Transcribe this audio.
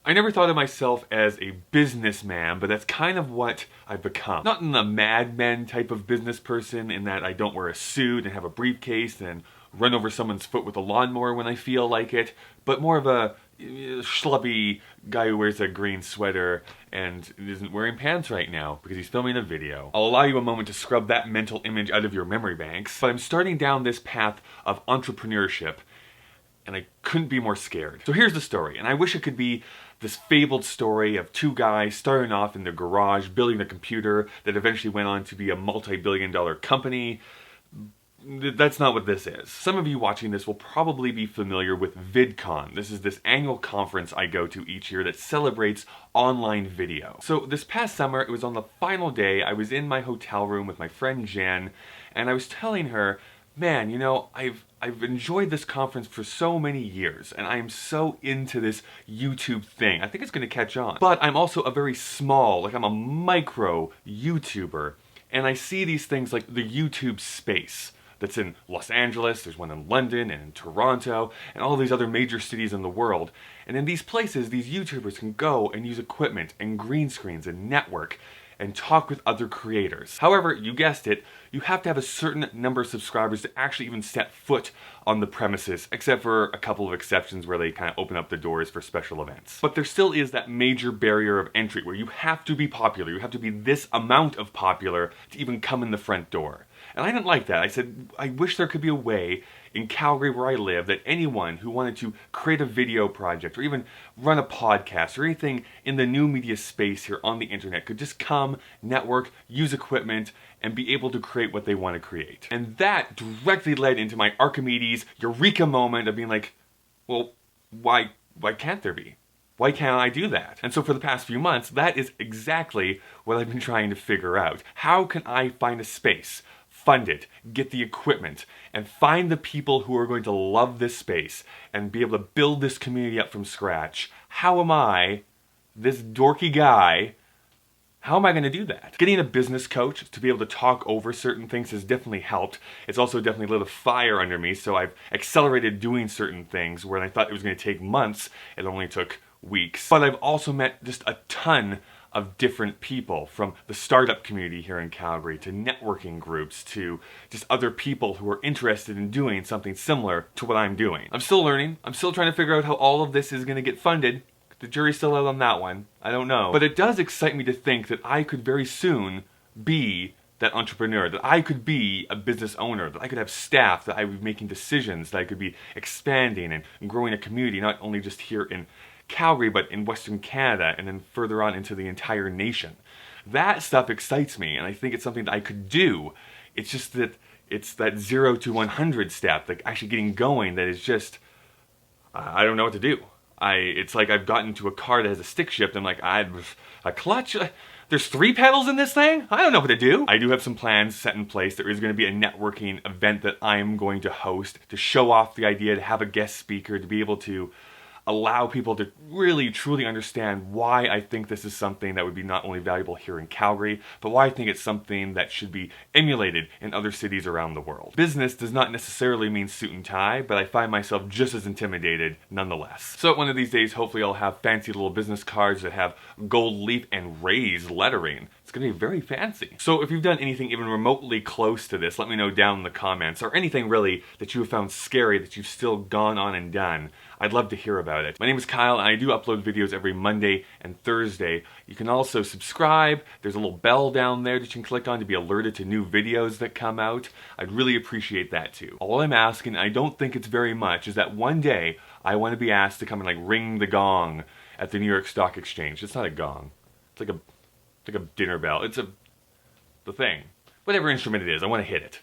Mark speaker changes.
Speaker 1: I never thought of myself as a businessman, but that's kind of what I've become. Not in a Mad Men type of business person in that I don't wear a suit and have a briefcase and run over someone's foot with a lawnmower when I feel like it, but more of a schlubby guy who wears a green sweater and isn't wearing pants right now because he's filming a video. I'll allow you a moment to scrub that mental image out of your memory banks, but I'm starting down this path of entrepreneurship and I couldn't be more scared. So here's the story, and I wish it could be this fabled story of two guys starting off in their garage building a computer that eventually went on to be a multi-billion-dollar company. That's not what this is. Some of you watching this will probably be familiar with VidCon. This is this annual conference I go to each year that celebrates online video. So this past summer, it was on the final day, I was in my hotel room with my friend Jen, and I was telling her, man, you know, I've enjoyed this conference for so many years, and I'm so into this YouTube thing. I think it's gonna catch on. But I'm also a very small, I'm a micro YouTuber, and I see these things like the YouTube space that's in Los Angeles, there's one in London and in Toronto, and all these other major cities in the world. And in these places, these YouTubers can go and use equipment and green screens and network and talk with other creators. However, you guessed it, you have to have a certain number of subscribers to actually even set foot on the premises, except for a couple of exceptions where they kind of open up the doors for special events. But there still is that major barrier of entry where you have to be popular, you have to be this amount of popular to even come in the front door. And I didn't like that. I said, I wish there could be a way in Calgary where I live that anyone who wanted to create a video project or even run a podcast or anything in the new media space here on the internet could just come, network, use equipment, and be able to create what they want to create. And that directly led into my Archimedes eureka moment of being like, well, why can't there be? Why can't I do that? And so for the past few months, that is exactly what I've been trying to figure out. How can I find a space, fund it, get the equipment, and find the people who are going to love this space and be able to build this community up from scratch? How am I, this dorky guy, how am I going to do that? Getting a business coach to be able to talk over certain things has definitely helped. It's also definitely lit a fire under me, so I've accelerated doing certain things where I thought it was going to take months, it only took weeks. But I've also met just a ton of different people, from the startup community here in Calgary to networking groups to just other people who are interested in doing something similar to what I'm doing. I'm still learning. I'm still trying to figure out how all of this is going to get funded. The jury's still out on that one. I don't know. But it does excite me to think that I could very soon be that entrepreneur, that I could be a business owner, that I could have staff, that I would be making decisions, that I could be expanding and growing a community, not only just here in Calgary, but in Western Canada, and then further on into the entire nation. That stuff excites me, and I think it's something that I could do. It's just that it's that 0 to 100 step, like actually getting going, that is just, I don't know what to do. It's like I've gotten to a car that has a stick shift, I'm like, a clutch? There's 3 pedals in this thing? I don't know what to do. I do have some plans set in place. There is going to be a networking event that I'm going to host to show off the idea, to have a guest speaker, to be able to allow people to really truly understand why I think this is something that would be not only valuable here in Calgary, but why I think it's something that should be emulated in other cities around the world. Business does not necessarily mean suit and tie, but I find myself just as intimidated nonetheless. So one of these days, hopefully I'll have fancy little business cards that have gold leaf and raised lettering. It's going to be very fancy. So if you've done anything even remotely close to this, let me know down in the comments, or anything really that you have found scary that you've still gone on and done. I'd love to hear about it. My name is Kyle, and I do upload videos every Monday and Thursday. You can also subscribe. There's a little bell down there that you can click on to be alerted to new videos that come out. I'd really appreciate that too. All I'm asking, I don't think it's very much, is that one day I want to be asked to come and ring the gong at the New York Stock Exchange. It's not a gong. It's like a dinner bell. It's the thing. Whatever instrument it is, I want to hit it.